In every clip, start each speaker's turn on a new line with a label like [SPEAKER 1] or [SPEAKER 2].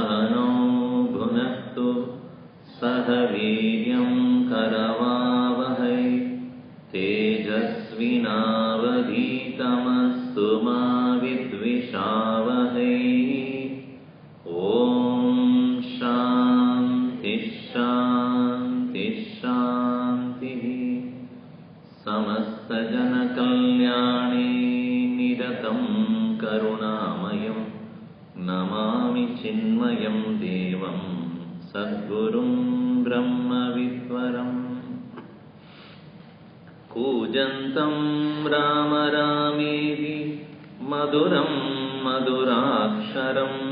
[SPEAKER 1] सहनौ भुनक्तु सह वीर्यं करवावहै तेजस्विनावधीतमस्तु मा विद्विषावहै। ॐ शान्ति शान्ति शान्तिः। समस्तजनकल्याणे निरतं करुणामयं नमामि चिन्मयं देवं सद्गुरुं ब्रह्मविद्वरम्। कूजन्तं राम रामेति मधुरं मधुराक्षरम्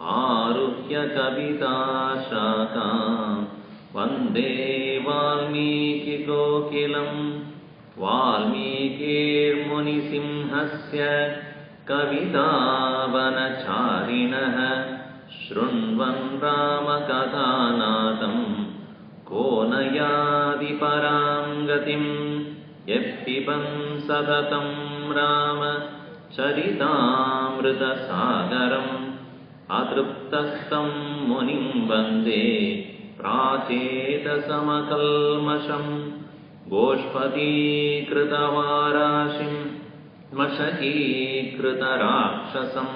[SPEAKER 1] आरुह्य कविताशाखां वन्दे वाल्मीकिकोकिलं। वाल्मीकिर्मुनिसिंहस्य कवितावनचारिणः शृण्वन् रामकथानादं को न याति परां गतिं। यः पिबन् सततं रामचरितामृतसागरम् अतृप्तस्तं मुनिं वन्दे प्राचेतसमकल्मषम्। गोष्पदीकृतवाराशिं मशकीकृतराक्षसं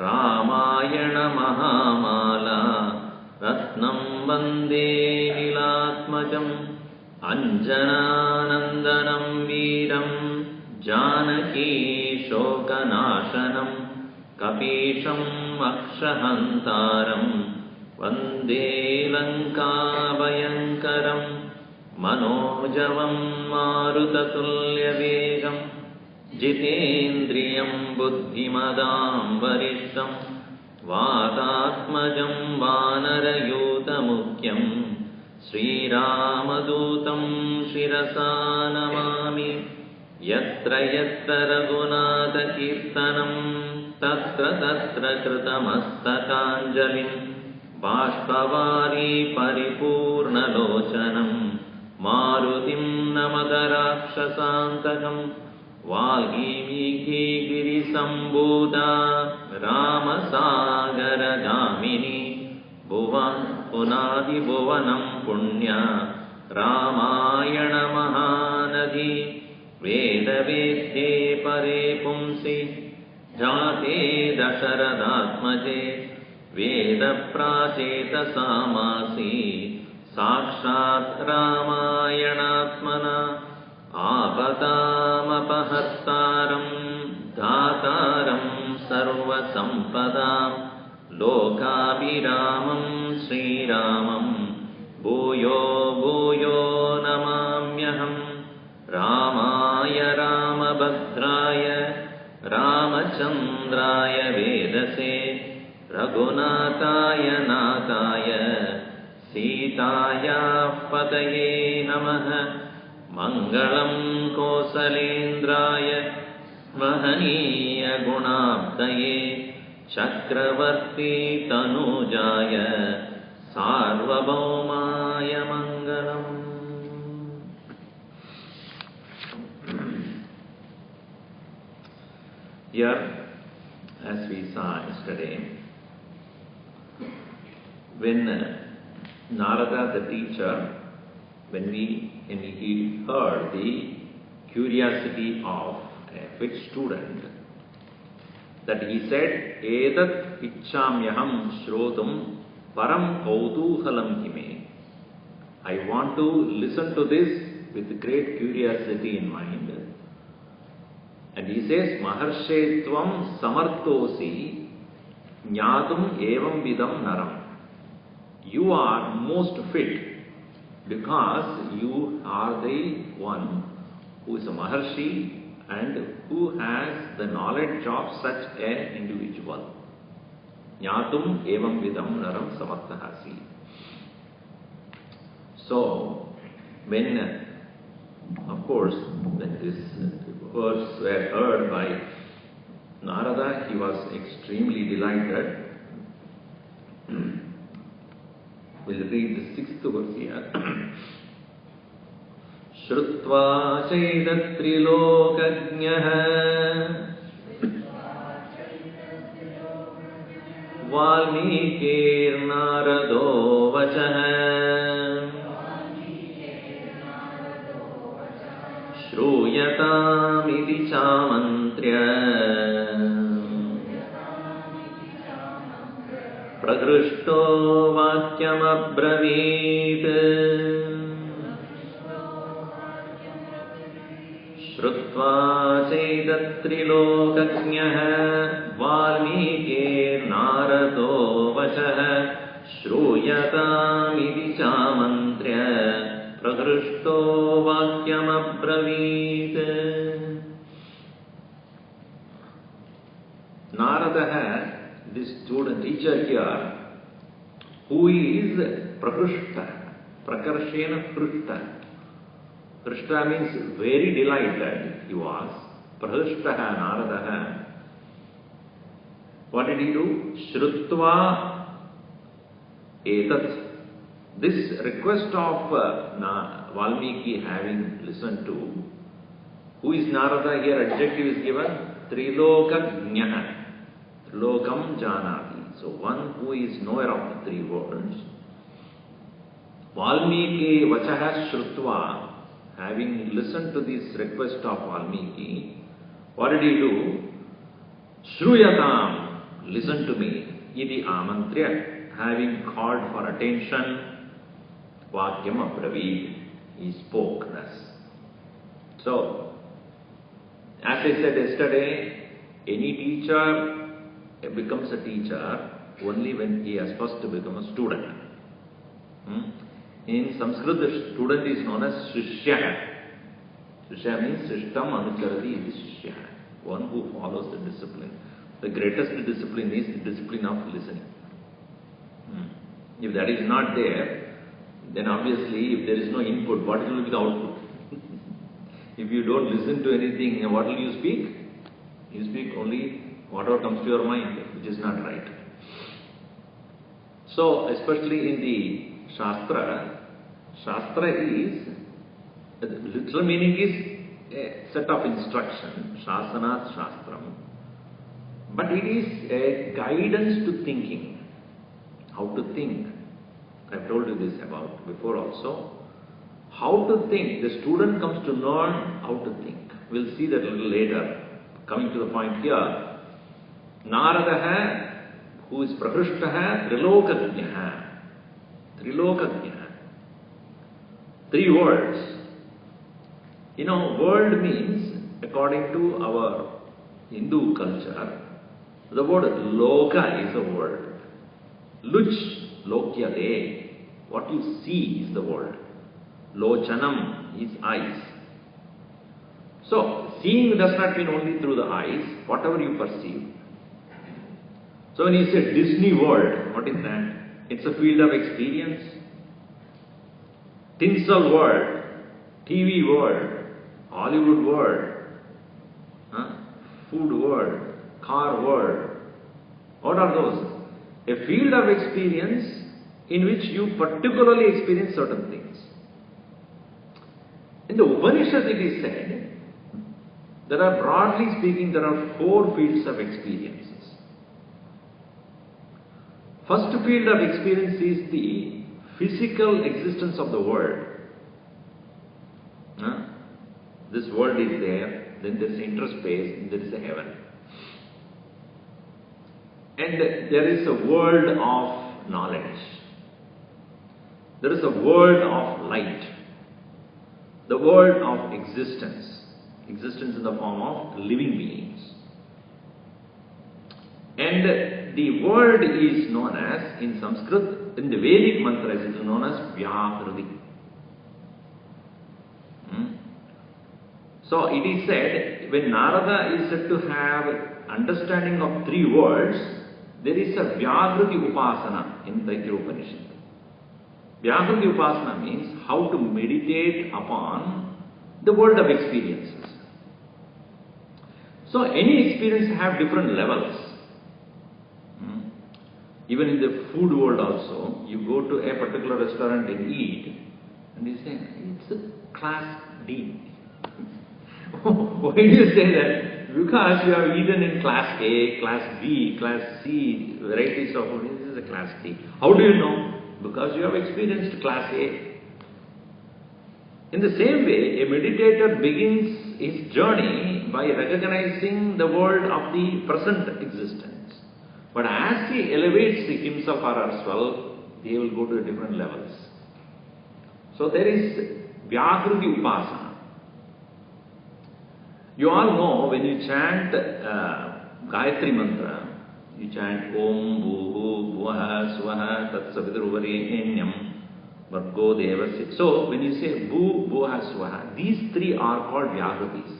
[SPEAKER 1] रामायणमहामाला रत्नं वन्दे नीलात्मजम्। अञ्जनानन्दनं वीरं जानकी शोकनाशनं कपीशम् अक्षहन्तारं वन्दे लङ्काभयङ्करम्। मनोजवं मारुततुल्यवेगं जितेन्द्रियं बुद्धिमदां वरिष्ठं वातात्मजं वानरयूतमुख्यं श्रीरामदूतं शिरसा नमामि। यत्र यत्र रघुनाथकीर्तनं तत्र तत्र कृतमस्तकाञ्जलिं बाष्पवारी परिपूर्णलोचनं मारुतिं नमत राक्षसान्तकम्। वाल्मीकिगिरिसम्भूता रामसागरगामिनी भुवन् पुनादिभुवनं पुण्या रामायणमहानदी। वेदवेद्ये परे पुंसि जाते दशरथात्मजे वेदप्राचेतसामासि साक्षात् रामायणात्मना। आपदामपहर्तारं दातारं सर्वसम्पदां लोकाभिरामं श्रीरामं भूयो भूयो नमाम्यहम्। रामाय रामभद्राय रामचन्द्राय वेदसे रघुनाथाय नाथाय सीतायाः पतये नमः। मङ्गलं कोसलेन्द्राय महनीय गुणाब्धये चक्रवर्ती तनूजाय सार्वभौमाय मङ्गलम्। Here, as we saw yesterday, when Narada the teacher, when he heard the curiosity of a fit student, that he said, "Edat icchamyaham shrotum param kautuhalam hime." I want to listen to this with great curiosity in mind. And he says, "Maharshetvam samarthosi jnatum evam vidam naram." You are most fit because you are the one who is a Maharshi and who has the knowledge of such an individual. Jnatum evam vidam naram samarthahasi. So, when, of course, when this words were heard by Narada, he was extremely delighted. We'll read the 6th verse here. Shrutva chaidatrilokajñah वाल्मीकिर्नारदो वचः श्रूयतामिति चामन्त्र्य प्रहृष्टो वाक्यमब्रवीत् श्रुत्वा चैतत्त्रिलोकज्ञः वाल्मीकिर्नारदो वचः श्रूयतामिति चामन्त्र्य प्रहृष्टो वाक्यमब्रवीत्. Narada, this student teacher here, who is Prahrishta, Prakarshena Hrishta. Hrishta means very delighted he was. Prahrishtaha Naradaha. What did he do? Shrutva etat. This request of Valmiki having listened to, who is Narada here? Adjective is given Trilokajñah. Trilokam janati. So one who is knower of the three words. Valmiki vachaha shrutva. Having listened to this request of Valmiki, what did he do? Shruyatam. Listen to me. Iti amantrya. Having called for attention, Vakyam Abraveed, he spoke thus. So, as I said yesterday, any teacher becomes a teacher only when he has first to become a student. In Sanskrit, the student is known as Shishya. Shishya means Sishtam Anucharati is Shishya, one who follows the discipline. The greatest discipline is the discipline of listening. If that is not there, then obviously if there is no input, what will be the output? If you don't listen to anything, what will you speak? You speak only whatever comes to your mind, which is not right. So, especially in the Shastra, Shastra is, the literal meaning is a set of instruction, Shasanat Shastram. But it is a guidance to thinking. How to think. I've told you this about before also. How to think. The student comes to learn how to think. We'll see that a little later. Coming to the point here. Naradaha, who is Prahrishtaha, Trilokajñah. Trilokajñah. Three words. You know, world means, according to our Hindu culture, the word loka is a word. Luch, lokyade. What you see is the word. Lochanam is eyes. So, seeing does not mean only through the eyes, whatever you perceive. So when you say Disney World, what is that? It's a field of experience. Tinsel world, TV world, Hollywood world, food world, car world. What are those? A field of experience in which you particularly experience certain things. In the Upanishad it is said, there are, broadly speaking, there are 4 fields of experiences. First field of experience is the physical existence of the world. This world is there, then there is interspace, and there is a heaven. And there is a world of knowledge. There is a world of light. The world of existence. Existence in the form of living beings. And the word is known as, in Sanskrit, in the Vedic mantras, it is known as Vyahriti. So it is said, when Narada is said to have understanding of 3 words, there is a Vyahriti Upasana in Taittiriya Upanishad. Vyahriti Upasana means how to meditate upon the world of experiences. So any experience have different levels. Even in the food world also, you go to a particular restaurant and eat, and you say, it's a class D. Why do you say that? Because you have eaten in class A, class B, class C, varieties of food, this is a class D. How do you know? Because you have experienced class A. In the same way, a meditator begins his journey by recognizing the world of the present existence. But as he elevates himself or herself, he will go to different levels. So there is Vyakruti Upasana. You all know when you chant Gayatri Mantra, you chant Om Bhuhu Bhuvaha Swaha Tat Savitarvarenyam Bhargo Devasya. So when you say Bhu Bhuvaha Swaha, these three are called Vyakrutis.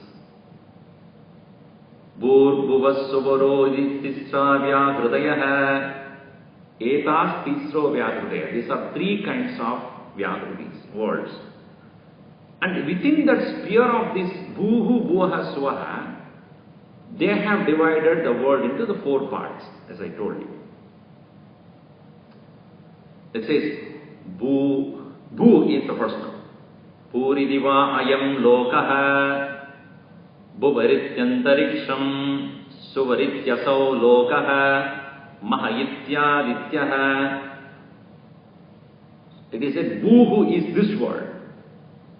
[SPEAKER 1] Bhur Bhuvasvaro Tisra Vyakrudayaha Etas Tisro Vyakrudaya. These are three kinds of Vyakrutis, words. And within that sphere of this Bhuhu Bhuvaha Swaha, they have divided the world into the four parts, as I told you. It says, Bhu is the first one. Puridiva ayam lokaha, Bhuvarityantariksham, Suvarityasau lokaha, Mahayityadityaha. It is said, Bhuhu is this world.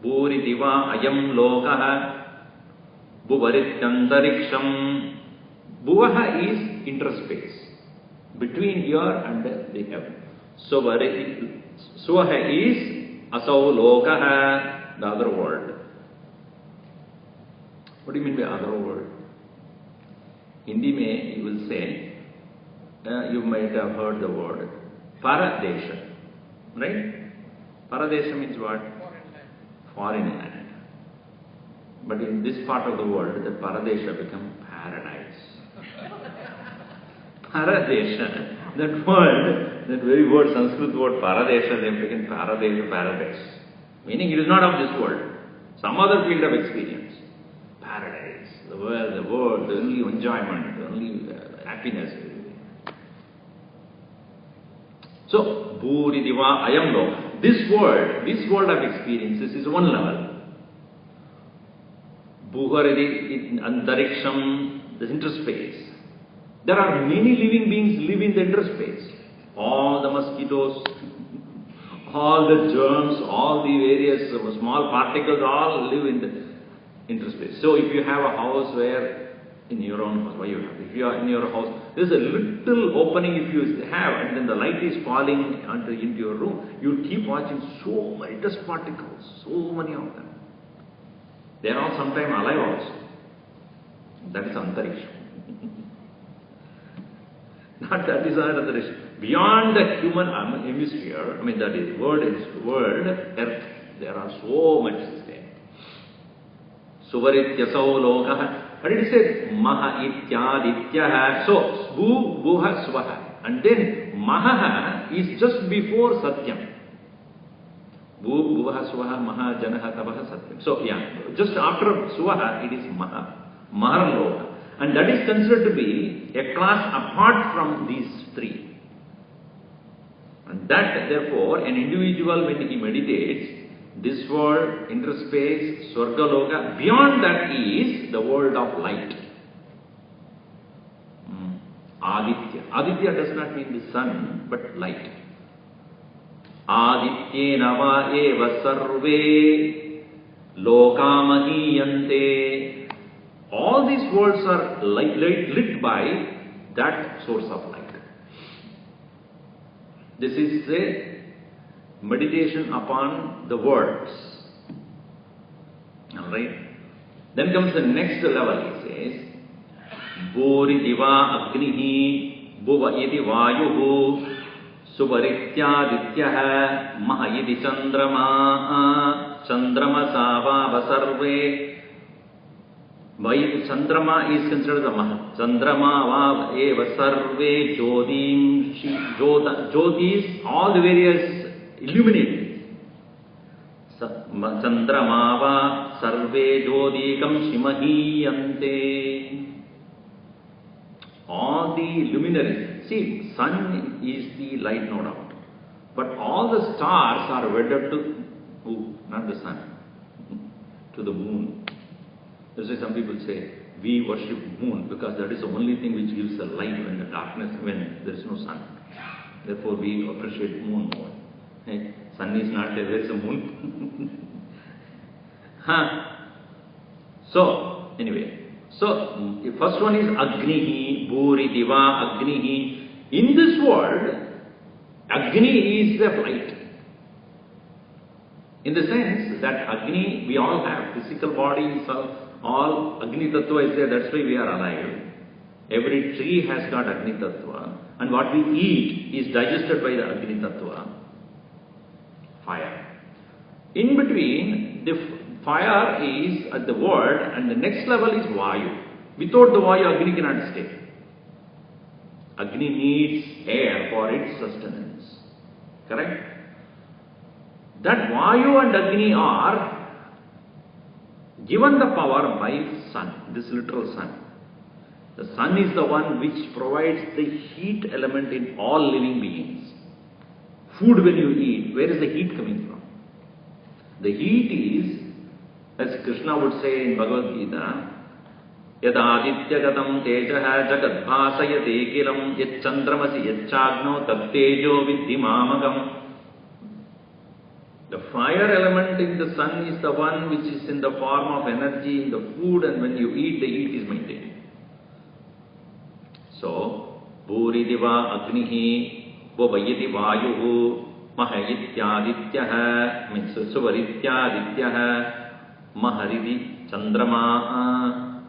[SPEAKER 1] Bhuridiva ayam lokaha, Bhuvarityantariksham. Bhuvaha is interspace, between here and the heaven. Swaha is asau lokaha, the other world. What do you mean by other world? Hindi mein you will say, you might have heard the word Paradesha, right? Paradesha means what? Foreign land. But in this part of the world, the Paradesha become paradise. Paradesha, that word, that very word, Sanskrit word Paradesha, they become Paradesha, paradise. Meaning it is not of this world. Some other field of experience. Paradise, the world, the only enjoyment, the only happiness. So, Bhuridiva ayam loka. This world of experiences is one level. Bhuvaridi antariksham, the interspace. There are many living beings live in the interspace. All the mosquitoes, all the germs, all the various small particles, all live in the interspace. So if you have a house where, in your own house, if you are in your house, there is a little opening if you have, and then the light is falling into your room, you keep watching so many dust particles, so many of them. They are all sometime alive also. That is Antariksham. That is not Antariksham. Beyond the human hemisphere, that is world, Earth, there are so much there. Suvarityasau lokaha. But it said Maha Ityadityaha. So, Bhuha Swaha. And then Maha is just before Satyam. Bhuha Swaha Maha Janaha Tabaha Satyam. So, just after Swaha, it is Maha. Maharloka. And that is considered to be a class apart from these three. And that, therefore, an individual, when he meditates, this world, interspace, Swargaloka, beyond that is the world of light. Aditya. Aditya does not mean the sun, but light. Adityena va eva sarve lokamahiyante. All these worlds are lit by that source of light. This is a meditation upon the words. Alright? Then comes the next level, he says, Bhuri diva agnihi bhuva iti vayuhu suvaritya mahayiti chandrama chandrama sarve. Chandrama is considered the Maha. Chandrama va eva sarve jodim jyotis, all the various illuminating. Chandrama va sarve jodikam shimahiyante. All the luminaries. See, sun is the light, no doubt. But all the stars are wedded to who? Not the sun. To the moon. That's why some people say, we worship moon because that is the only thing which gives the light when the darkness, when there is no sun. Therefore we appreciate moon more. Hey, sun is not there, there is a moon. So, anyway. So, the first one is Agnihi, Bhuri, Diva, Agnihi. In this world, Agni is the flight. In the sense that Agni, we all have physical bodies, all Agni Tattva is there, that's why we are alive. Every tree has got Agni Tattva, and what we eat is digested by the Agni Tattva, fire. In between, the fire is at the word, and the next level is Vayu. Without the Vayu, Agni cannot stay. Agni needs air for its sustenance. Correct? That Vayu and Agni are given the power by sun, this literal sun. The sun is the one which provides the heat element in all living beings. Food when you eat, where is the heat coming from? The heat is, as Krishna would say in Bhagavad Gita, Yadadityagatam tejaha jagadbhasayate kilam yadchandramasi yadchagno tadtejo viddhimamagam. The fire element in the sun is the one which is in the form of energy in the food, and when you eat, the heat is maintained. So, Bhuri Diva Agnihi Vavayiti Vayuhu Mahayityadityaha means Suvarityadityaha Maharidi Chandrama.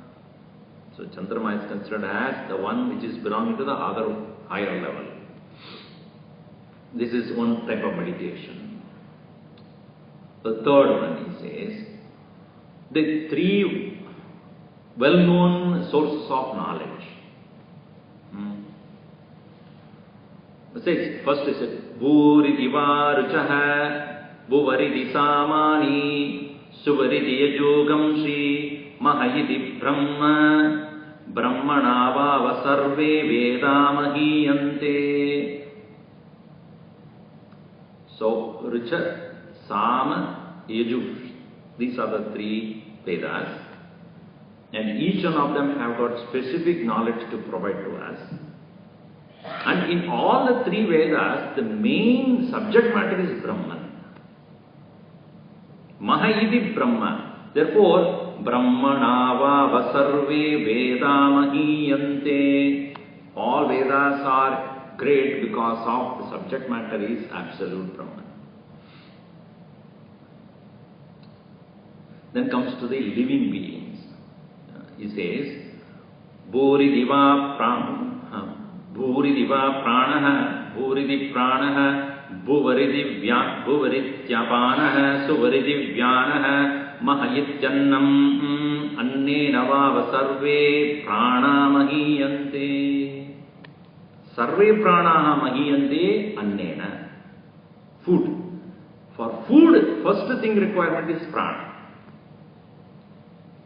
[SPEAKER 1] So, Chandrama is considered as the one which is belonging to the other higher level. This is one type of meditation. The third one, he says, the three well-known sources of knowledge. It says, first is Bhuri Diva Ruchaha, Bhuvari Samani, Suvari Yajogam Shri, Mahayiti Brahma, Brahmanava Sarve Vedamahiyante. So, Rucha, Sama, Yaju, these are the three Vedas, and each one of them have got specific knowledge to provide to us. And in all the three Vedas, the main subject matter is Brahman. Mahayiti Brahma. Therefore, Brahmanava Vasarve Vedamahiyante. All Vedas are great because of the subject matter is absolute Brahman. Then comes to the living beings. He says, Bhuri Diva Pranaha, Bhuri Diva Pranaha, Bhuridi Pranaha, Bhuvaridi Vyapanaha, Suvaridi Vyanaha, Mahayityannam, Annena Vava Sarve Prana Mahiyante. Sarve Pranaha Mahiyante, Annena. Food. For food, first thing requirement is prana.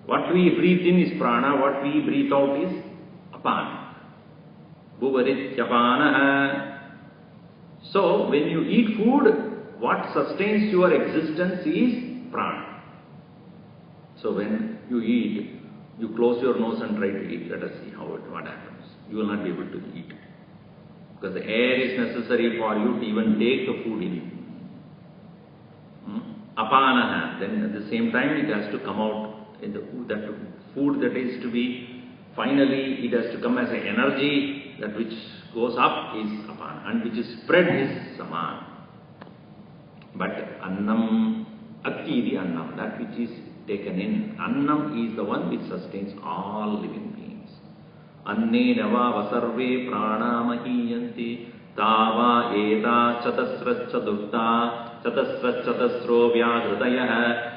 [SPEAKER 1] What we breathe in is prana, what we breathe out is apana. Bhuvarithyapanaha. So, when you eat food, what sustains your existence is prana. So, when you eat, you close your nose and try to eat. Let us see what happens. You will not be able to eat. Because the air is necessary for you to even take the food in. Apanaha. Then at the same time, it has to come out. That food that is to be, finally it has to come as an energy, that which goes up is apana, and which is spread is samana. But annam, atti the annam, that which is taken in, annam is the one which sustains all living beings. Anne nava vasarve prana mahiyanti, tava eta chatasra chadurta, chatasra chatasro vyagridayah,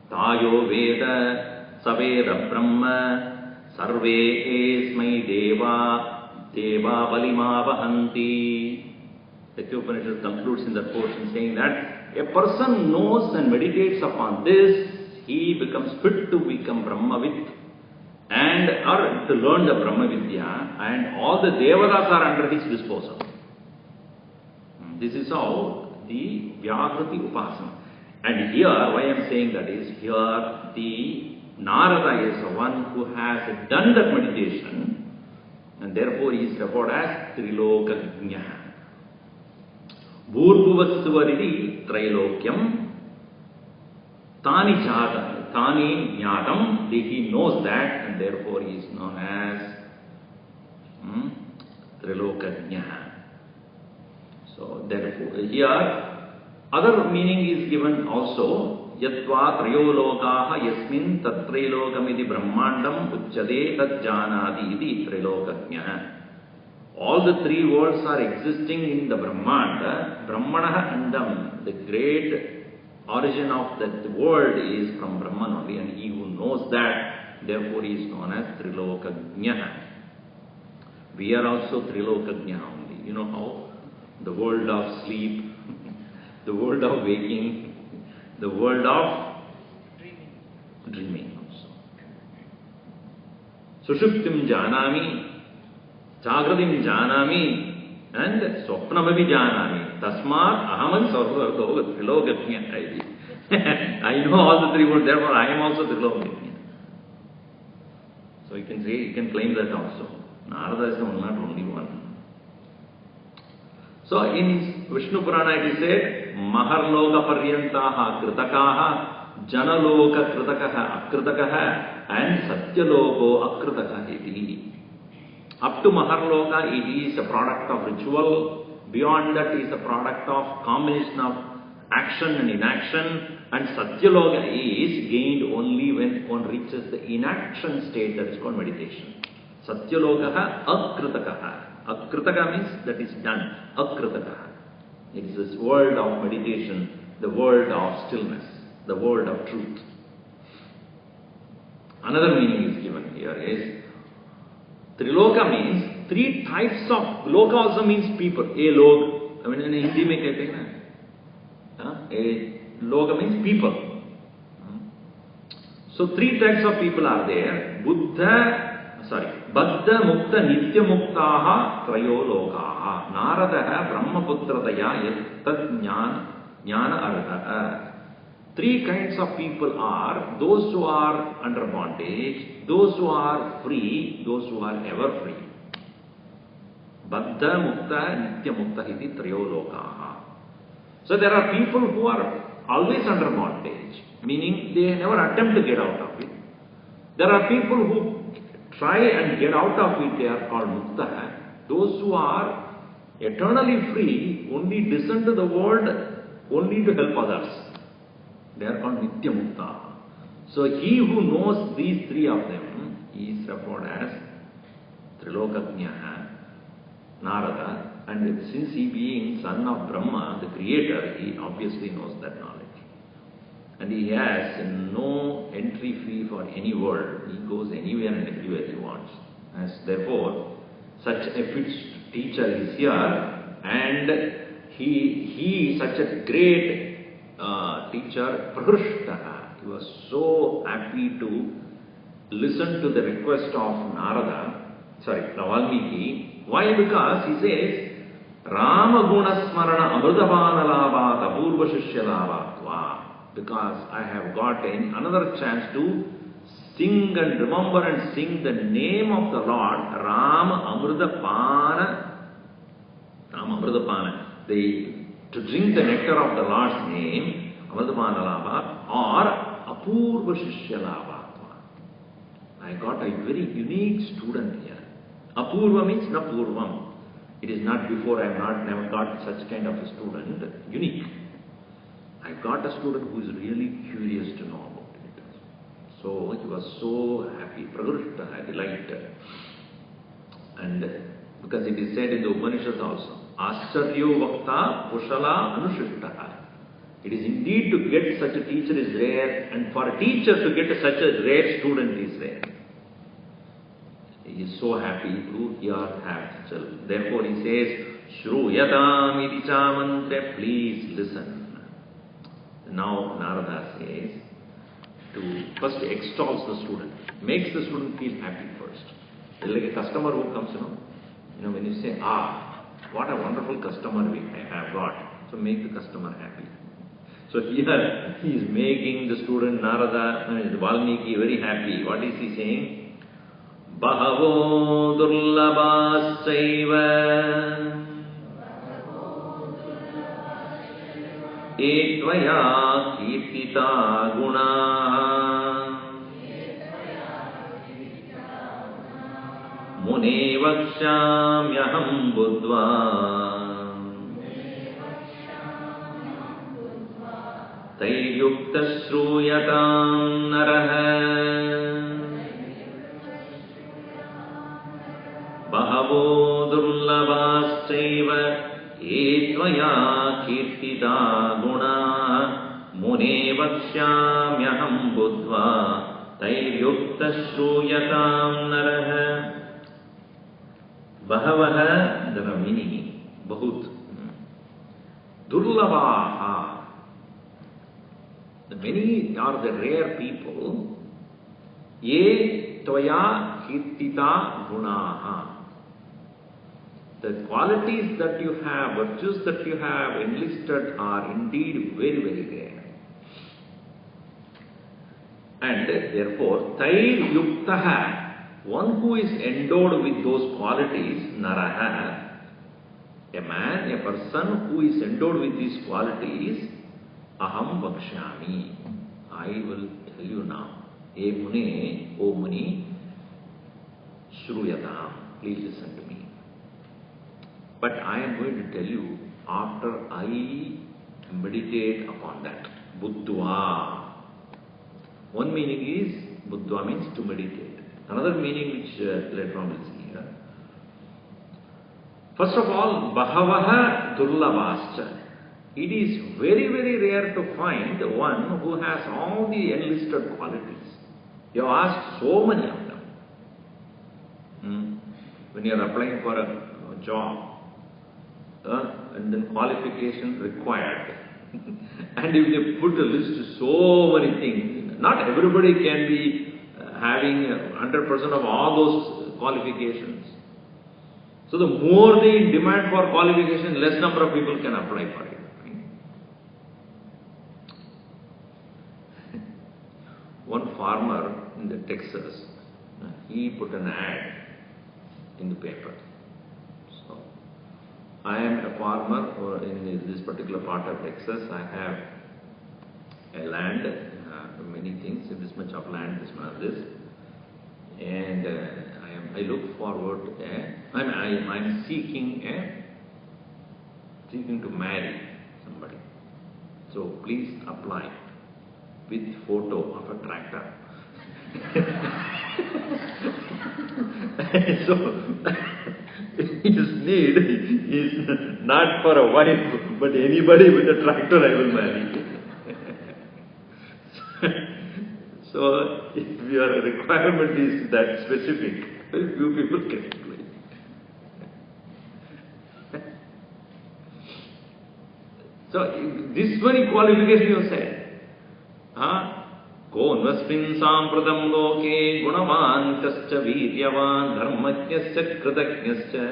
[SPEAKER 1] Tayo Veda, Saveda Brahma, Sarve Esmai Deva, Deva Balima Vahanti. The Upanishad concludes in that portion saying that a person knows and meditates upon this, he becomes fit to become Brahmavit and or to learn the Brahma Vidya, and all the Devatas are under his disposal. This is how the Vyakriti Upasana. And here, why I am saying that is, here the Narada is the one who has done that meditation, and therefore he is referred as Trilokajna. Bhurvuvasvariti Trilokyam Tani Jata, Tani Jnatam, he knows that, and therefore he is known as Trilokajna. So therefore here other meaning is given also. Yatva Triyolokaha Yasmin Tat Trilokamidi Brahmandam Uchade Tat Janadi Iti Trilokajna. All the three worlds are existing in the Brahmanda. Brahmanaha Andam, the great origin of that world is from Brahman only, and he who knows that, therefore he is known as Trilokajna. We are also Trilokajna only. You know how? The world of sleep, the world of waking, the world of dreaming also. Sushuptim Janami, Jagratim Janami, and Swapnamavi Janami. Tasmat Ahaman Sarvardho Trilokajna. I know all the three words, therefore I am also Trilokajna. So you can say, you can claim that also. Narada is not only one. So in Vishnu Purana it is said, Maharloka Paryantaha Kritakaha, Janaloka Kritakaha Akritakaha, and Satyaloko Akritakaha iti. Up to Maharloka it is a product of ritual, beyond that is a product of combination of action and inaction, and Satyaloka is gained only when one reaches the inaction state, that is called meditation. Satyalokaha Akritakaha. Akritaka means that is done. Akritaka. It is this world of meditation, the world of stillness, the world of truth. Another meaning is given here is Triloka means three types of. Loka also means people. A log. I mean in Hindi mein kehte hain na. A loka means people. So three types of people are there. Baddha Mukta Nitya Muktaha Trayo Lokaha. Naradaha Brahmaputradaya Yattat Jnana Artha. Three kinds of people are those who are under bondage, those who are free, those who are ever free. Baddha Mukta Nitya Mukta Iti Trayo Lokaha. So there are people who are always under bondage, meaning they never attempt to get out of it. There are people who try and get out of it, they are called mukta. Those who are eternally free only descend to the world only to help others. They are called nitya mukta. So he who knows these three of them is referred as Trilokajna, Narada, and since he being son of Brahma, the creator, he obviously knows that knowledge. And he has no entry fee for any world. He goes anywhere and everywhere he wants. As therefore, such a fit teacher is here, and he is such a great teacher, Prahrishtaha. He was so happy to listen to the request of Valmiki. Why? Because he says, Rama Gunasmarana Amrudapanalabhat Apurva Shishyalabhatva. Because I have got another chance to sing and remember and sing the name of the Lord, Ram Amrudapana. To drink the nectar of the Lord's name, Amrudapana Labha, or Apurva Shishyalabhatva. I got a very unique student here. Apurva means na purvam. It is not before, I have never got such kind of a student. Unique. I got a student who is really curious to know about it. So he was so happy, pragrishta, delighted. And because it is said in the Upanishads also, Ascharyo Vakta Kushala Anushishtaha. It is indeed to get such a teacher is rare, and for a teacher to get such a rare student is rare. He is so happy to have such a. Therefore he says, Shruyatam iti chamantre, please listen. Now Narada says, to first extols the student, makes the student feel happy first. It's like a customer who comes, when you say, what a wonderful customer I have got, so make the customer happy. So here he is making the student Narada, Valmiki very happy. What is he saying? Bahavo durlabhaschaiva etvaya kirtita guna mune vakshamyaham buddva tayyukta shruyatam naraha bahavo durlabhaschaiva etvaya kirtita guna mune vakshamyaham buddva tairyukta shruyatam naraha. Bahavaha, there are many, bahut. Durlabhaha, the many are the rare people. Ye tvaya kirtita gunaha. The qualities that you have, virtues that you have enlisted are indeed very, very rare. And therefore, tair yuktaha, one who is endowed with those qualities, naraha, a man, a person who is endowed with these qualities, aham vakshami, I will tell you now. E mune, O muni, shruyatam, please listen to me. But I am going to tell you after I meditate upon that. Buddhva. One meaning is, Buddhva means to meditate. Another meaning which later on we'll see here. First of all, bahavaha durlabhascha. It is very, very rare to find one who has all the enlisted qualities. You have asked so many of them. When you are applying for a job, and then qualifications required. And if they put a list of so many things, not everybody can be having 100% of all those qualifications. So the more they demand for qualification, less number of people can apply for it. One farmer in the Texas, he put an ad in the paper. So, I am a farmer in this particular part of Texas. I have a land, many things, this much of land, this much of this. And I look forward, I'm seeking to marry somebody. So please apply with photo of a tractor. So his need is not for a wife, but anybody with a tractor I will marry. So if your requirement is that specific, few people can apply. So this very qualification you said. Konvasmin sampratam loke gunavan kascha viryavan dharmajnascha kritajnascha.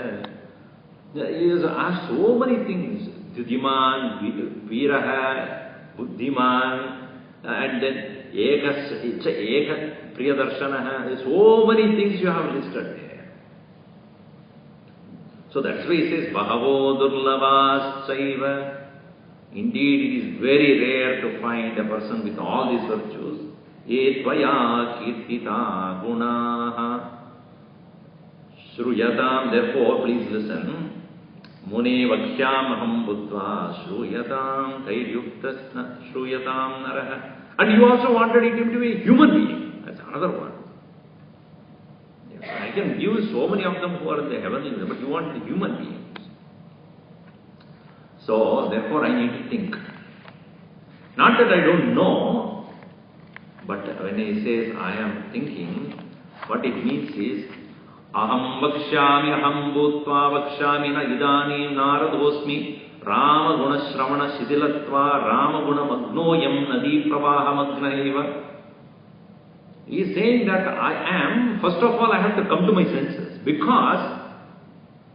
[SPEAKER 1] He has asked so many things. Dhyudiman, viraha, buddhiman, and then eka priyadarshanaha. So many things you have listed there. So that's why he says, bahavo durlabhaschaiva. Indeed, it is very rare to find a person with all these virtues. Etvaya kirtita gunaha shruyatam. Therefore, please listen. Mune vakshyamaham buddha shruyatam tairyuktasna shruyatam naraha. And you also wanted him to be a human being. That's another one. Yes, I can give so many of them who are in the heavenly, but you want the human beings. So, therefore I need to think. Not that I don't know, but when he says I am thinking, what it means is, aham vakshami aham bhutva vakshami na idanim naradosmi rama guna shravana shidilatva rama guna magnoyam nadi pravaha magnaiva. He is saying that I am, first of all I have to come to my senses, because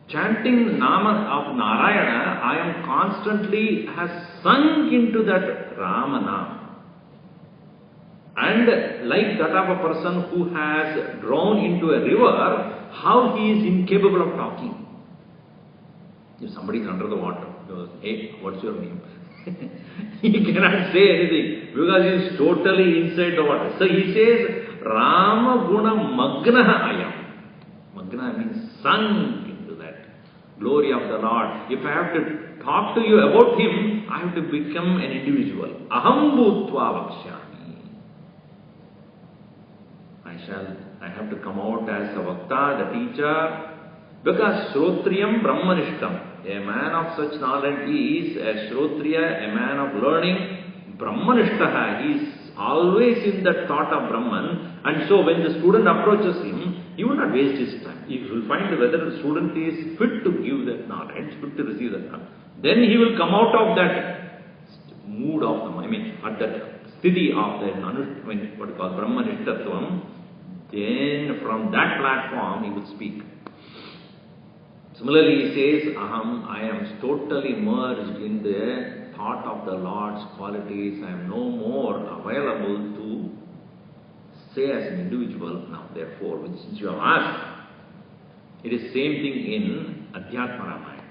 [SPEAKER 1] chanting Nama of Narayana, I am constantly has sunk into that Ramana. And like that of a person who has drowned into a river, how he is incapable of talking. If somebody is under the water, he goes, hey, what's your name? He cannot say anything because he is totally inside the water. So he says, Rama Guna Magnaha Ayam. Magna means sunk into that glory of the Lord. If I have to talk to you about him, I have to become an individual. Aham bhutva vakshami. I have to come out as a Vakta, the teacher, because Shrotriyam Brahmanishtam. A man of such knowledge is a Shrotriya, a man of learning, Brahmanishtaha. He is always in the thought of Brahman, and so when the student approaches him, he will not waste his time. He will find whether the student is fit to give that knowledge, fit to receive that knowledge. Then he will come out of that mood of the, at that sthiti of the, what you call Brahmanishtatvam. Then from that platform he will speak. Similarly, he says, Aham, I am totally merged in the thought of the Lord's qualities. I am no more available to say as an individual. Now, therefore, since you have asked, it is same thing in Adhyatma Ramayana.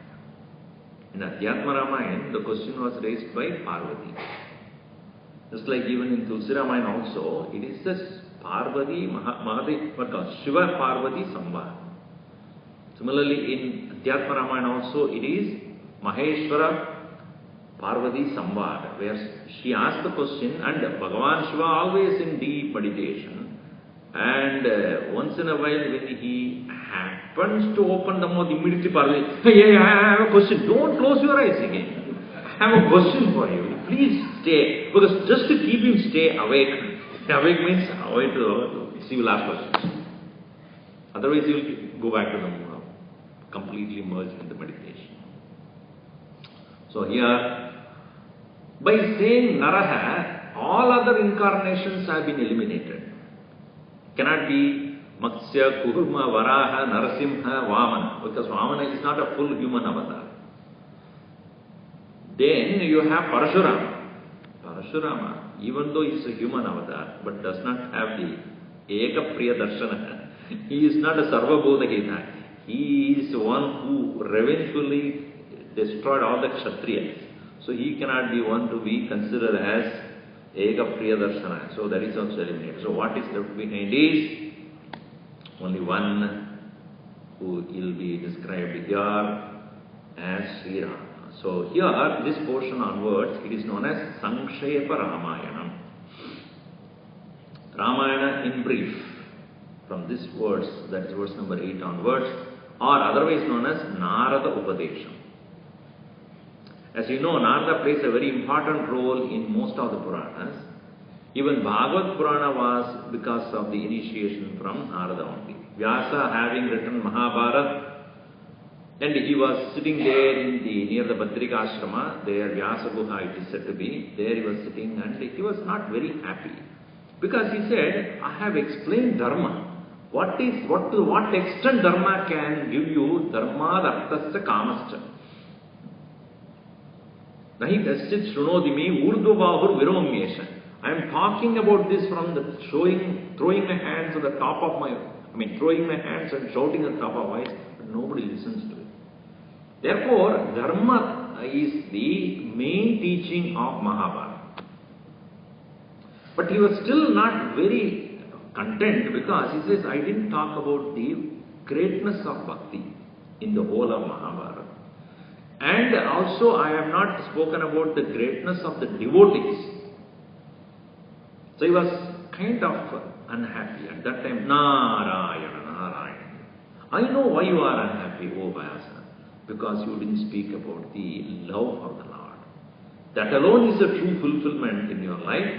[SPEAKER 1] In Adhyatma Ramayana, the question was raised by Parvati. Just like even in Tulsi Ramayana also, it is this Parvati, Shiva Parvati Samvada. Similarly, in Adhyatma Ramayana also, it is Maheshwara Parvati Samvada, where she asked the question, and Bhagavan Shiva always in deep meditation, and once in a while when he happens to open the mouth, immediately Parvati, hey, I have a question, don't close your eyes again. I have a question for you, please stay, because just to keep him stay awake. Awake means avoid to see will ask questions. Otherwise he will go back to the mood, completely merged in the meditation. So here, by saying Naraha, all other incarnations have been eliminated. Cannot be Matsya, Kurma, Varaha, Narasimha, Vamana, because Vamana is not a full human avatar. Then you have Parashurama. Parashurama, even though he is a human avatar, but does not have the Eka Priya Darshana. He is not a Sarvabodhagita. He is one who revengefully destroyed all the Kshatriyas. So he cannot be one to be considered as Eka Priya Darshana. So that is also eliminated. So what is left behind is only one who will be described here as Sri Rama. So here, this portion onwards, it is known as Sankshepa Ramayanam. Ramayana in brief, from this verse, that is verse number 8 onwards, or otherwise known as Narada Upadesham. As you know, Narada plays a very important role in most of the Puranas. Even Bhagavad Purana was because of the initiation from Narada only. Vyasa having written Mahabharata, and he was sitting there near the Badrika Ashrama, there Vyasa Guha it is said to be, there he was sitting and he was not very happy. Because he said, I have explained Dharma. To what extent Dharma can give you Dharma Arthasya Kamascha. Nahi kaschit Shrunodimi Urdhvabahur Viromyesha. I am talking about this from the throwing my hands at the top of throwing my hands and shouting at the top of my voice, but nobody listens to it. Therefore, Dharma is the main teaching of Mahabharata. But he was still not very content because he says, I didn't talk about the greatness of Bhakti in the whole of Mahabharata. And also I have not spoken about the greatness of the devotees. So he was kind of unhappy at that time. Narayana, Narayana. I know why you are unhappy, O Vyasa. Because you didn't speak about the love for the Lord. That alone is a true fulfillment in your life.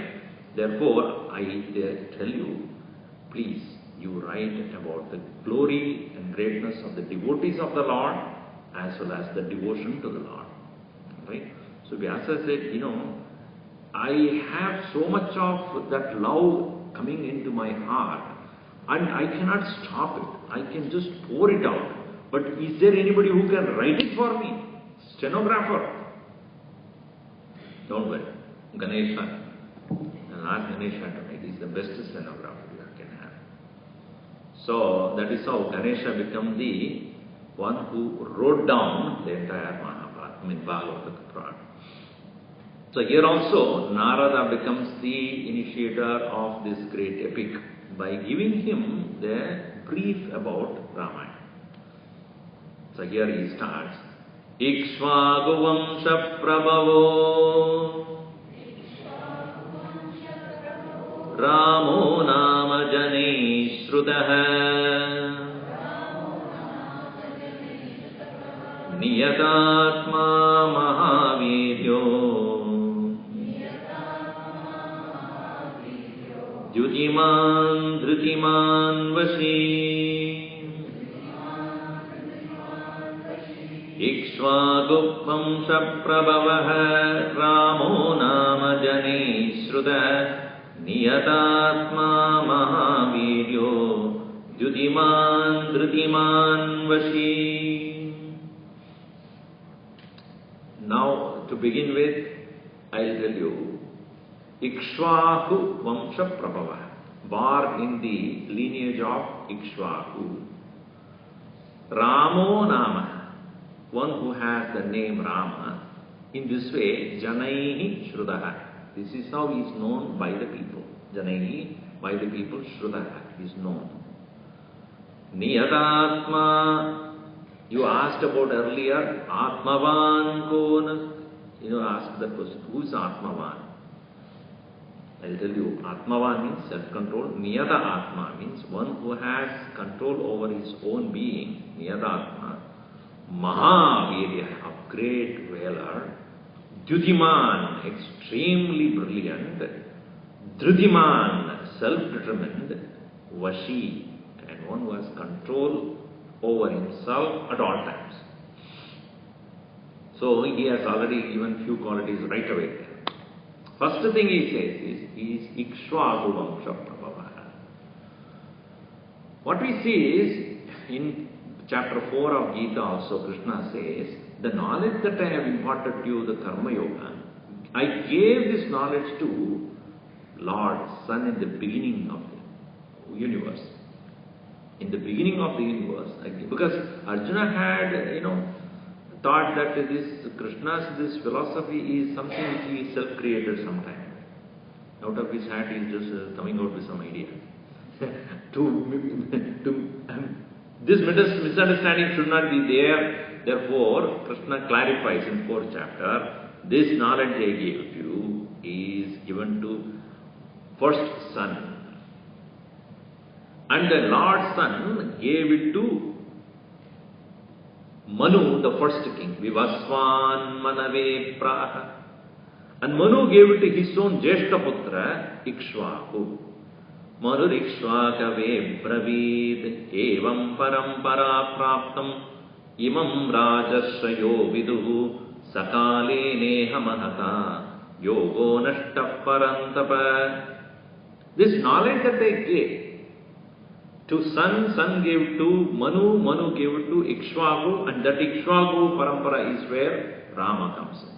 [SPEAKER 1] Therefore, I tell you, please, you write about the glory and greatness of the devotees of the Lord as well as the devotion to the Lord. Right? So Vyasa said, I have so much of that love coming into my heart and I cannot stop it. I can just pour it out. But is there anybody who can write it for me? stenographer. Don't worry. Ganesha. I'll ask Ganesha to make. He's the best stenographer you can have. So that is how Ganesha became the one who wrote down the entire Mahabharata, Bhagavata Purana. So here also Narada becomes the initiator of this great epic by giving him the brief about Ramayana. So here he starts, Ikshvaku Vamsha Prabhavo Ramo Nama Jane Shrutaha Niyatatma Mahaviryo Dyutiman Dhrutiman Vashi Ikshvaku Vamsha Prabhavaha Ramo Nama Jane Shruta Niyatatma Mahaviryo Dyutiman Dhrutiman Vashi. Now, to begin with, I'll tell you, Ikshvaku Vamsha Prabhava, born in the lineage of Ikshvaku. Ramo Nama, one who has the name Rama. In this way, Janaihi Shrudaha. This is how he is known by the people. Janaihi, by the people, Shrudaha is known. Niyatatma. You asked about earlier, Atmavan Kon. You asked the question, who is Atmavan? I'll tell you, Atmavan means self-control. Niyata Atma means one who has control over his own being. Niyata Atma. Mahavirya, a great valor. Dyutiman, extremely brilliant. Dhrutiman, self-determined. Vashi, and one who has control over himself at all times. So he has already given few qualities right away there. First thing he says is, he is Ikshvaku Vamsha Prabhava. What we see is, in chapter 4 of Gita also, Krishna says, the knowledge that I have imparted to you, the Karma Yoga, I gave this knowledge to Lord, Son in the beginning of the universe. In the beginning of the universe, because Arjuna had, thought that this Krishna's this philosophy is something which he self-created sometime. Out of his hat, he is just coming out with some idea. This misunderstanding should not be there. Therefore, Krishna clarifies in 4th chapter, this knowledge I gave to you is given to first Son. And the Lord's Son gave it to Manu, the first king. Vivaswan Manave Praha. And Manu gave it to his own Jeshtaputra, Ikshvaku. Manu Ikshvakave Bravid Evam Parampara Praptam Imam Rajashayo Viduhu Sakale Neha Mahata Yogo Nashta Parantapa. This knowledge that they gave to Son, Son gave to Manu, Manu gave it to Ikshvaku, and that Ikshvaku Parampara is where Rama comes in.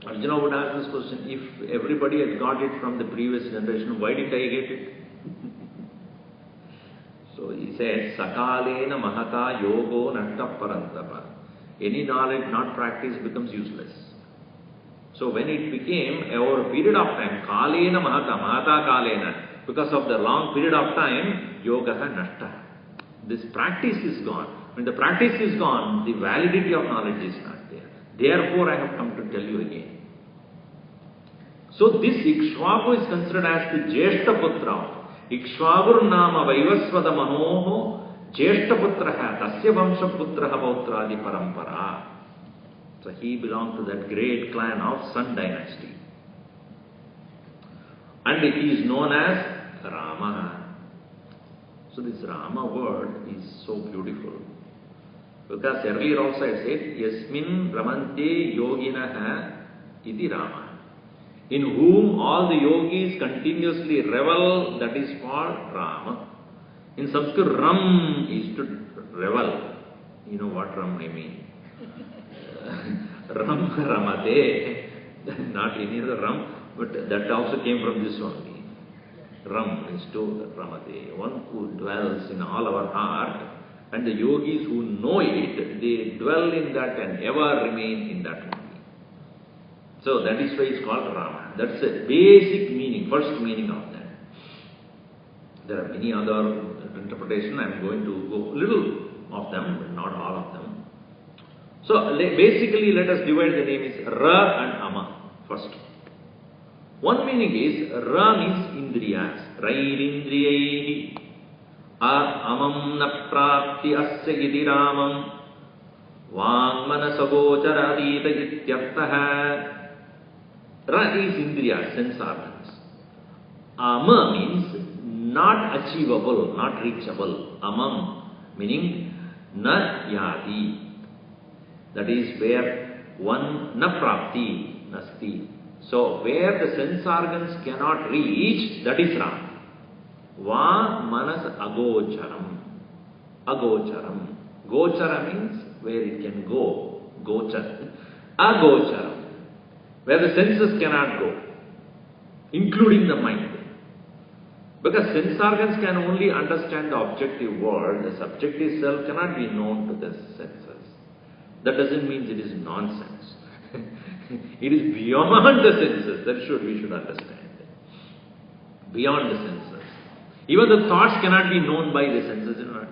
[SPEAKER 1] Arjuna would ask this question, if everybody had got it from the previous generation, why did I get it? So he says, Sakalena Mahata Yogo Natta Parantapa. Any knowledge not practiced becomes useless. So when it became over a period of time, Kalena Mahata Kalena, because of the long period of time, yoga nashta. This practice is gone. When the practice is gone, the validity of knowledge is not there. Therefore, I have come to tell you again. So this Ikshvaku is considered as the Jeshtaputra. Ikshvakur nama Vaivasvada Manoho Jeshtaputraha Tasya Vamshaputraha Bautradi Parampara. So he belonged to that great clan of Sun dynasty. And he is known as Rama. So this Rama word is so beautiful. Because earlier also I said, Yasmin Ramante Yoginaha Iti Rama. In whom all the yogis continuously revel, that is called Rama. In Sanskrit, Ram is to revel. You know what Ram I mean? Ram Ramate, not any other Ram, but that also came from this only. Ram means to Ramate, one who dwells in all our heart, and the yogis who know it, they dwell in that and ever remain in that only. So that is why it's called Rama. That's the basic meaning, first meaning of that. There are many other interpretations. I am going to go little of them, but not all of them. So basically, let us divide the name is Ra and Ama first. One meaning is Ra means Indriyas, Rairindriyaihi, Amam na prapti asya iti Ramam, Vang manasagochara adita ityartaha. Ra is Indriyas, sense organs. Ama means not achievable, not reachable. Amam meaning na yadi. That is where one na prapti, nasti. So where the sense organs cannot reach, that is Ra. Va manas agocharam. Agocharam. Gochara means where it can go. Gochar. Agocharam. Where the senses cannot go, including the mind. Because sense organs can only understand the objective world, the subjective self cannot be known to the senses. That doesn't mean it is nonsense. It is beyond the senses. That we should understand. Beyond the senses. Even the thoughts cannot be known by the senses. You know,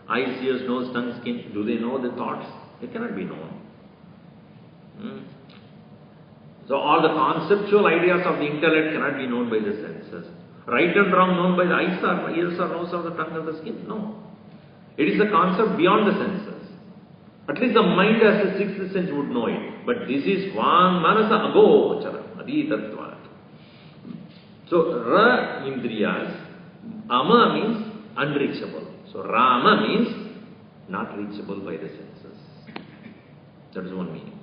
[SPEAKER 1] eyes, ears, nose, tongue, skin. Do they know the thoughts? They cannot be known. So all the conceptual ideas of the intellect cannot be known by the senses. Right and wrong known by the eyes or ears or nose or the tongue or the skin? No. It is a concept beyond the senses. At least the mind as a sixth sense would know it. But this is Vang Manasa Agochara, Aditatvat. So Ra Indriyas, Ama means unreachable. So Rama means not reachable by the senses. That is one meaning.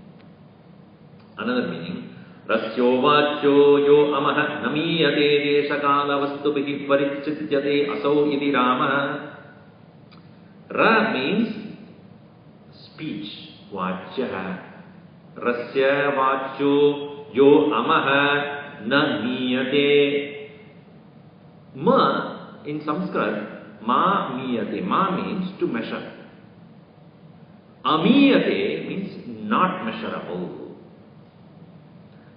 [SPEAKER 1] Another meaning, Rasyo Vachyo Yo Amaha Namiyate Deshakala Vastubhi Parichityate Asau Iti Rama. Ra means speech, Vachya. Rasya Vachyo Yo Amaha Namiyate. Ma in Sanskrit, Ma Miyate. Ma means to measure. Amiyate means not measurable.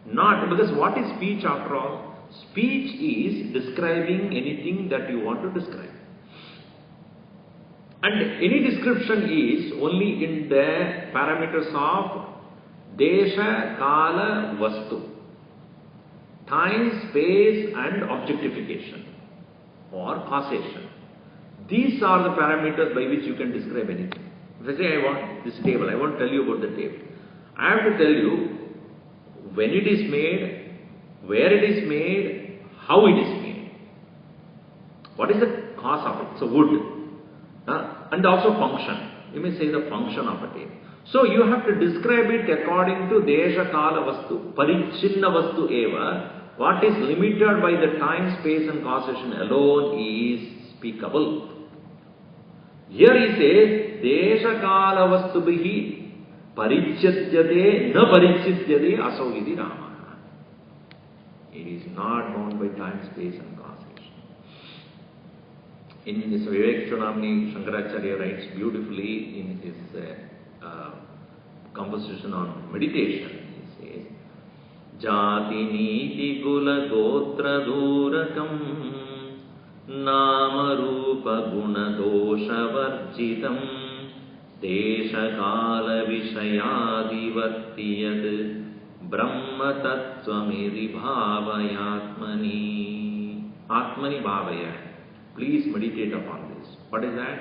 [SPEAKER 1] Not, because what is speech after all? Speech is describing anything that you want to describe. And any description is only in the parameters of Desha, Kala, Vastu. Time, space and objectification or causation. These are the parameters by which you can describe anything. If I say I want this table, I won't tell you about the table. I have to tell you when it is made, where it is made, how it is made. What is the cause of it? So wood. And also function. You may say the function of a table. So you have to describe it according to Desha Kala Vastu. Parichinna Vastu Eva. What is limited by the time, space and causation alone is speakable. Here he says, Desha Kala Vastu Bihi Parichatyate na parichityate asau iti Rama. It is not known by time, space and causation. In this Vivek Chudamani, Shankaracharya writes beautifully in his composition on meditation. He says, Jati niti gula gotra durakam nama rupa guna dosha varjitam Deshakala Vishayadivartiyad Brahma Tattvamiri Bhavayatmani. Atmani Bhavaya. Please meditate upon this. What is that?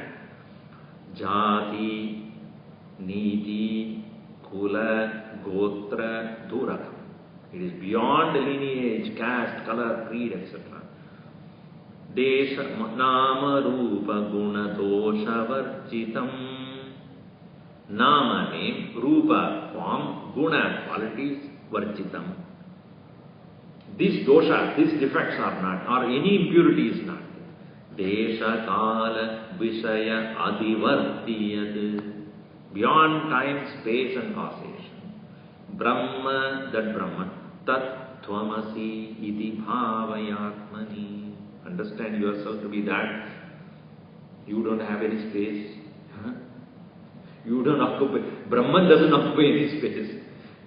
[SPEAKER 1] Jati, Niti, Kula, Gotra, Durakam. It is beyond lineage, caste, color, creed, etc. Desha, Nama, Rupa, Guna, Dosha, Varjitam. Nama name, Rupa form, Guna qualities, Varjitam. These doshas, these defects are not, or any impurity is not. Desha, Kala, Vishaya, Adivartiyad. Beyond time, space and causation. Brahma, that Brahman, Tat Tvamasi iti bhavayatmani. Understand yourself to be that. You don't have any space. You don't occupy. Brahman doesn't occupy any space.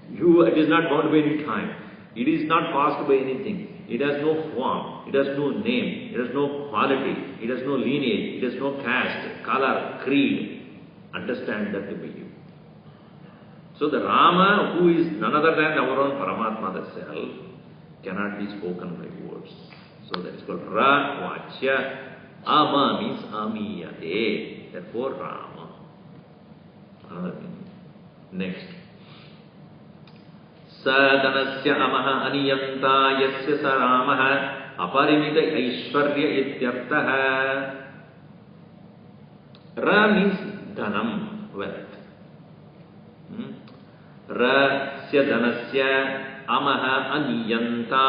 [SPEAKER 1] It is not bound by any time. It is not caused by anything. It has no form. It has no name. It has no quality. It has no lineage. It has no caste, color, creed. Understand that to be you. So the Rama, who is none other than our own Paramatma, the self, cannot be spoken by words. So that is called Ra Vachya. Ama means Amiyate. Therefore Rama. Another meaning. Next. Sadanasya amaha aniyanta yasya sa Ramaha aparimita aishwarya ityartaha. Ra means dhanam, wealth. Rasya dhanasya amaha aniyanta.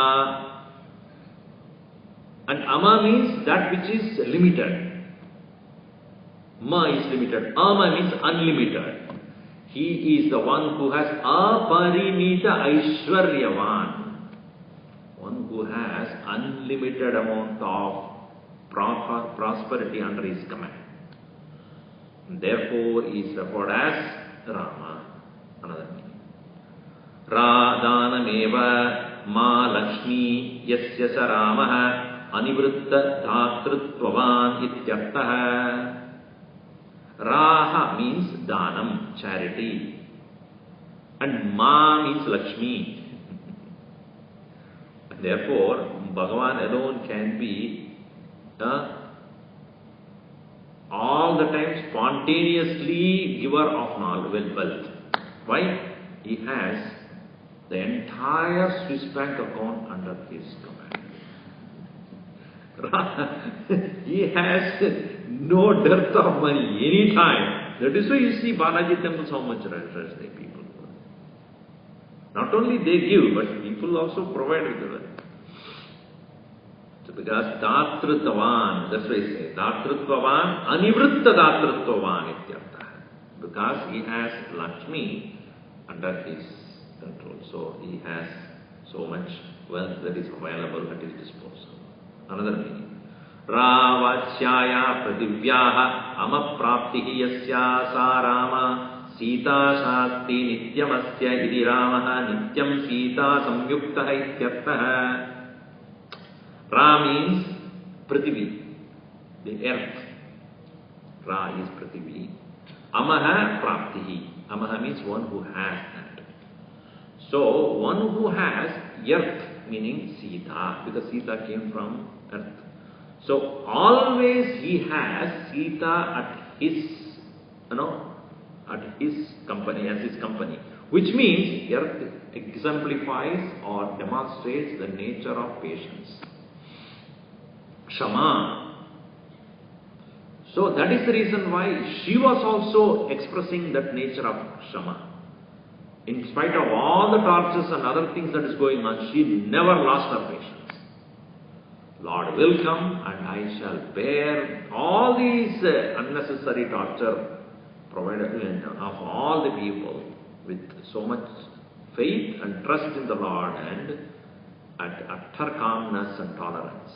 [SPEAKER 1] And ama means that which is limited. Ma is limited. Ama means unlimited. He is the one who has aparimita aishwaryavan. One who has unlimited amount of prosperity under his command. Therefore, he is referred as Rama. Another meaning. Radhanameva ma Lakshmi yasya sa Ramaha anivritta dhatritvavan ityartaha. Raha means dhanam, charity. And ma means Lakshmi. Therefore, Bhagavan alone can be all the time spontaneously giver of wealth. Why? He has the entire Swiss bank account under his command. He has no dearth of money any time. That is why you see Balaji temples, how much treasure they people. Not only they give, but people also provide with the wealth. So because Datritavan, that's why I say Datritavan, Anivritta Datritavan ityartha. Because he has Lakshmi under his control. So he has so much wealth that is available at his disposal. Another meaning. Ravachyaya pradivyaha amapraptihi yasya sa Rama Sita shakti nityamasya iti Ramaha nityam Sita samyuktaha ityartaha. Ra means Prithvi, the earth. Ra is Prithvi. Amaha praptihi. Amaha means one who has that. So, one who has earth, meaning Sita, because Sita came from earth. So, always he has Sita at his, at his company, as his company. Which means, earth exemplifies or demonstrates the nature of patience. Kshama. So, that is the reason why she was also expressing that nature of Kshama. In spite of all the tortures and other things that is going on, she never lost her patience. Lord will come and I shall bear all these unnecessary torture provided of all the people with so much faith and trust in the Lord and utter calmness and tolerance.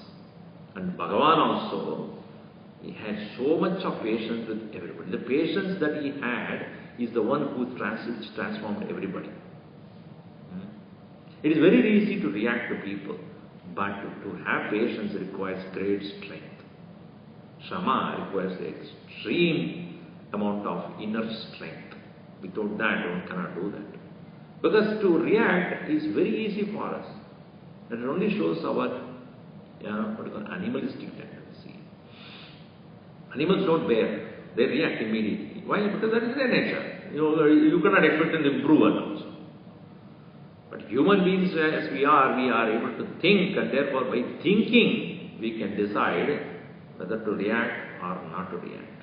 [SPEAKER 1] And Bhagavan also, he had so much of patience with everybody. The patience that he had is the one who transformed everybody. It is very easy to react to people, but to have patience requires great strength. Shama requires extreme amount of inner strength. Without that, one cannot do that. Because to react is very easy for us. That only shows our animalistic tendency. Animals don't bear, they react immediately. Why? Because that is their nature. You cannot expect them to improve also. But human beings as we are able to think, and therefore by thinking we can decide whether to react or not to react.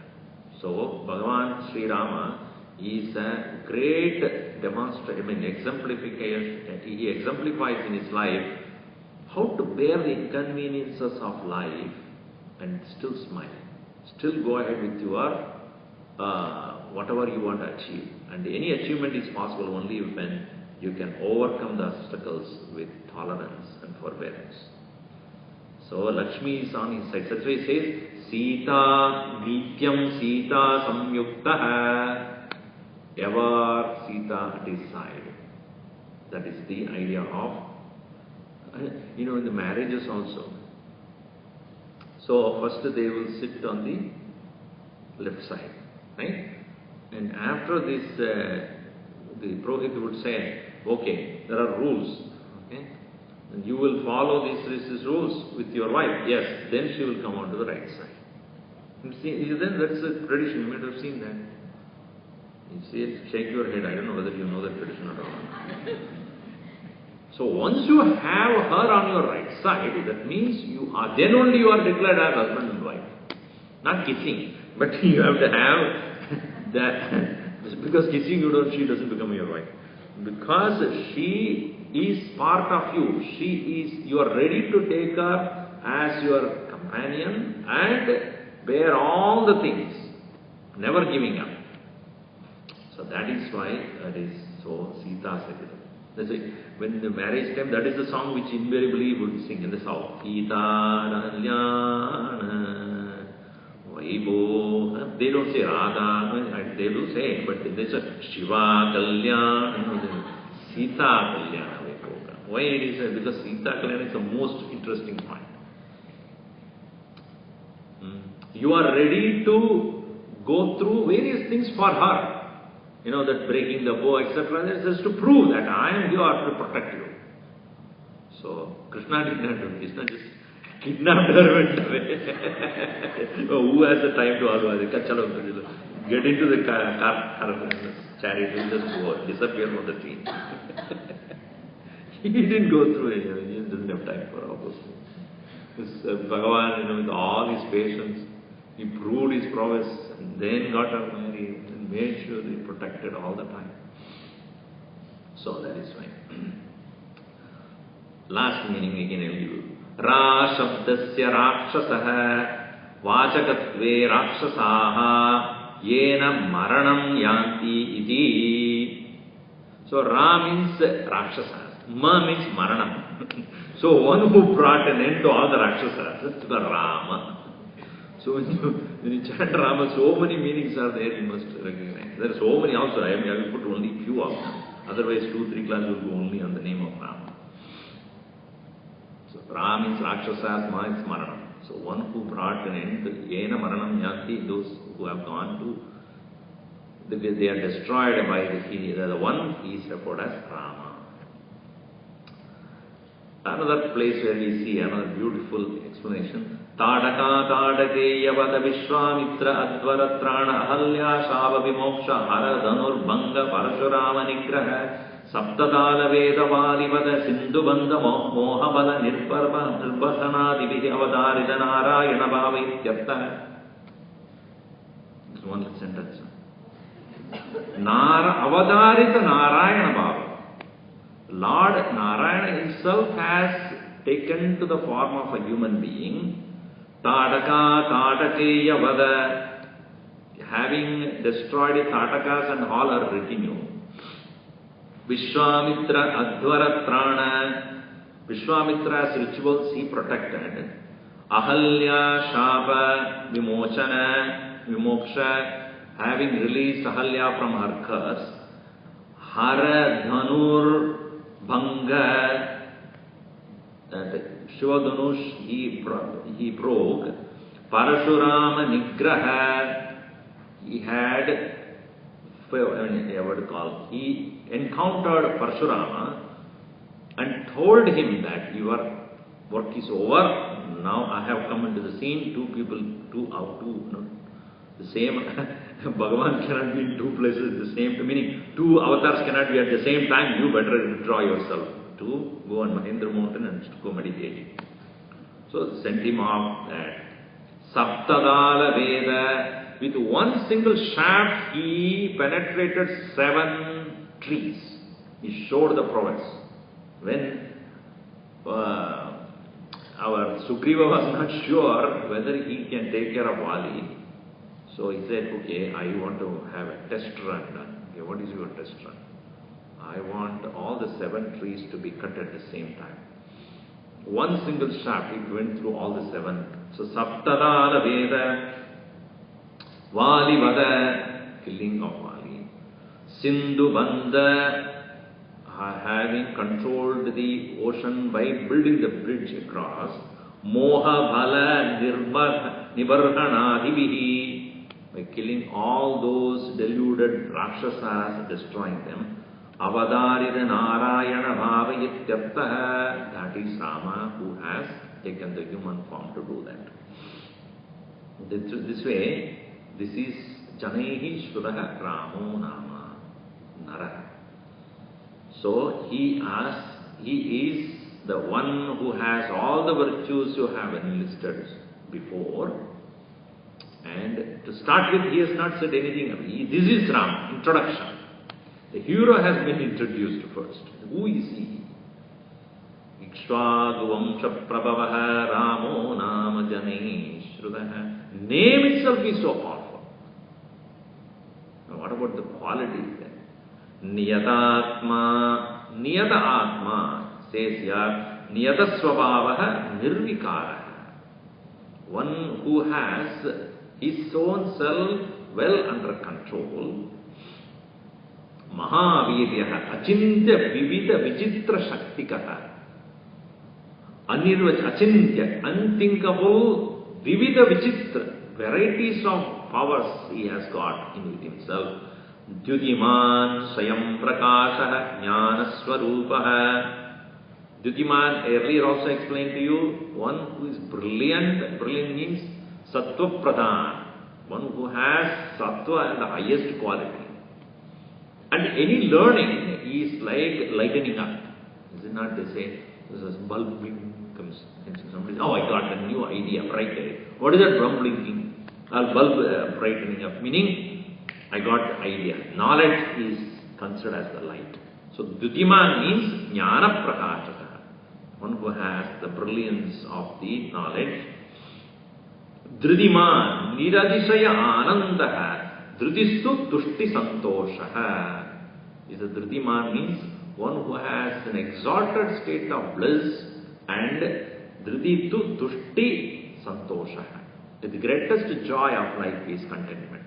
[SPEAKER 1] So Bhagavan Sri Rama is a great exemplification. He exemplifies in his life how to bear the inconveniences of life and still smile. Still go ahead with your whatever you want to achieve. And any achievement is possible only when you can overcome the obstacles with tolerance and forbearance. So Lakshmi is on his side. That's why he says, Sita Nityam Sita Samyuktaha. Ever Sita at his side. That is the idea of, in the marriages also. So first they will sit on the left side, right? And after this, the Purohit would say, okay, there are rules, okay? And you will follow these rules with your wife. Yes, then she will come on to the right side. You see, then that's a tradition. You might have seen that. You see it, shake your head. I don't know whether you know that tradition or not. So once you have her on your right side, that means then only you are declared as husband and wife. Not kissing, but you have to have that. Because kissing she doesn't become your wife. Because she is part of you. You are ready to take her as your companion and bear all the things, never giving up. So that is why that is so Sita Sakita. That's it. When the marriage time, that is the song which invariably would sing in the south. Sita Kalyana Vaibo. They don't say Radha, they do say it, but they say Shiva Kalyana, Sita Kalyana Vaibo. Why it is? Because Sita Kalyana is the most interesting point. You are ready to go through various things for her. That breaking the bow, etc. That is just to prove that I am here to protect you. So, Krishna did not do. Krishna just kidnapped her and went away. Who has the time to allow it? Get into the chariot and just go, disappear from the scene. He didn't go through it. He didn't have time for all those things. Bhagavan, with all his patience, he proved his prowess and then got her married. Made sure they protected all the time. So that is why. Last meaning we can tell you. Ra Shabdasya Rakshasah Vachakatve Rakshasaha Yena Maranam Yanti Iti. So Ra means Rakshasas. Ma means Maranam. So one who brought an end to all the Rakshasas, that's the Rama. So when you chant Rama, so many meanings are there, you must recognize. There are so many also. I will put only few of them. Otherwise, 2-3 classes will go only on the name of Rama. So Ra means Rakshasas, Ma is Maranam. So one who brought an end to Yena Maranam Yanti, those who have gone to, they are destroyed by the one is referred as Rama. Another place where we see another beautiful explanation. Tadaka Tadakeya Vada Vishwamitra Advaratrana Ahalya Shava Vimoksha Hara Dhanur Bhanga Parashurama Nigraha Saptadala Veda Valivada Sindhu Bandha Moha Bala Nirparva Nirbhasana Divihi Avadarita Narayana Bhava Ityartha. It's one sentence. Avadarita Narayana Bhava. Lord Narayana himself has taken to the form of a human being. Tadaka Tadakeya Vada, having destroyed Tatakas and all her retinue. Vishwamitra Advaratrana, Vishwamitra's rituals he protected. Ahalya Shapa Vimoksha, having released Ahalya from her curse. Hara Dhanur Bhanga, that Shivadunush he broke. Parashurama Nigraha, he had, he encountered Parashurama and told him that your work is over, now I have come into the scene, the same, Bhagavan cannot be in two places at the same time, meaning two avatars cannot be at the same time, you better withdraw yourself to go on Mahendra mountain and to go meditate. So sent him off that. Saptadala Veda, with one single shaft he penetrated 7 trees. He showed the prowess. When our Sugriva was not sure whether he can take care of Vali, so he said, okay, I want to have a test run done. Okay, what is your test run? I want all the the 7 trees to be cut at the same time. One single shaft, it went through all the 7. So Saptadala Veda, Vali Vada, killing of Vali. Sindhu Bandha, having controlled the ocean by building the bridge across. Moha Bhala Nibarhanadhibihi, by killing all those deluded Rakshasas, destroying them. Avadarida Narayana Bhava Yityartha, that is Rama who has taken the human form to do that. This way, this is Janaihi Shuraha Ramo Nama Nara. So he is the one who has all the virtues you have enlisted before. And to start with, he has not said anything. This is Ram, introduction. The hero has been introduced first. Who is he? Ikshvadu Vamsha Prabhavaha Ramo Nama Janai Shrudaha. Name itself is so powerful. Now what about the qualities then? Niyatatma, Niyata Atma says here, Niyata Swabhavaha Nirvikaraha. One who has his own self well under control. Mahaviryaha, Achintya Vivida Vichitra Shaktikaha. Achintya, unthinkable, Vivida Vichitra, varieties of powers he has got in with himself. Dyutiman Swayam Prakashaha Jnana Swarupaha. Dyutiman, earlier also explained to you, one who is brilliant. Brilliant means Sattva Pradhan, one who has Sattva and the highest quality. And any learning is like lightening up. Is it not? They say, there's a bulb blinking comes. Somebody says, oh, I got a new idea, bright idea. What is that bulb blinking? Bulb brightening up. Meaning, I got idea. Knowledge is considered as the light. So, Dyutiman means Jnana Prakashaka. One who has the brilliance of the knowledge. Dhridiman, Niradishaya Anandaha. Dhridistu Tushti Santoshaha. Is a Dhridiman means one who has an exalted state of bliss, and Dhriditu Tushti Santoshaha. The greatest joy of life is contentment.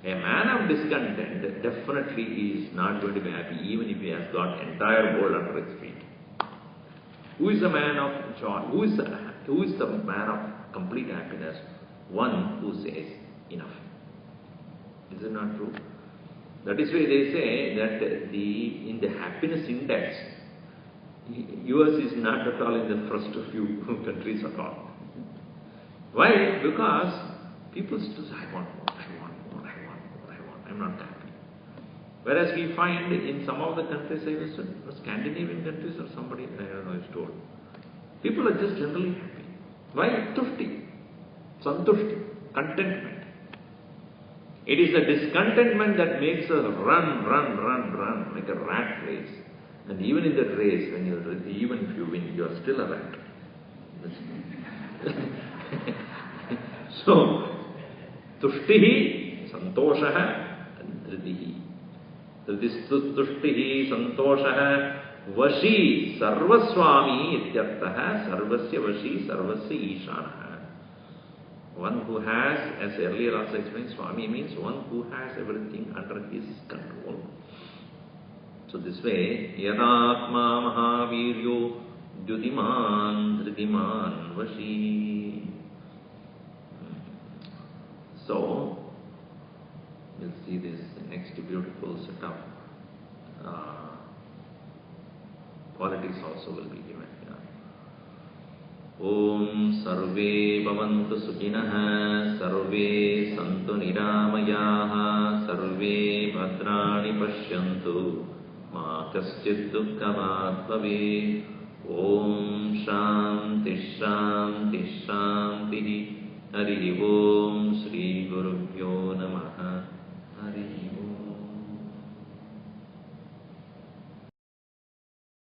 [SPEAKER 1] A man of discontent definitely is not going to be happy even if he has got entire world under his feet. Who is a man of joy? Who is the man of complete happiness? One who says enough. Is it not true? That is why they say that in the happiness index, US is not at all in the first few countries at all. Why? Because people still say, I want more, I'm not happy. Whereas we find in some of the countries, Scandinavian countries or somebody, I don't know, is told, people are just generally happy. Why? Tushti, Santushti, contentment. It is the discontentment that makes us run like a rat race. And even in that race, even if you win, you are still a rat. So, Tushtihi, Santoshaha, and Dhridihi. Tushtihi, Santoshaha, Vashi, Sarvaswami, Ityartaha, Sarvasya Vashi, Sarvasya Ishanaha. One who has, as earlier also explained, Swami means one who has everything under his control. So this way, Yadatma Mahaviryo Dyutiman Dhridiman Vashi. So, we'll see this next beautiful set of qualities also will be given. Om Sarve Bhavantu Sukhinah, Sarve Santu Niramayaha, Sarve Bhadrani Pashyantu, Ma Kaschid Dukkhamat Bhavet. Om Shanti Shanti Shanti. Hari Om Shri Gurubhyo Namaha. Hari Om.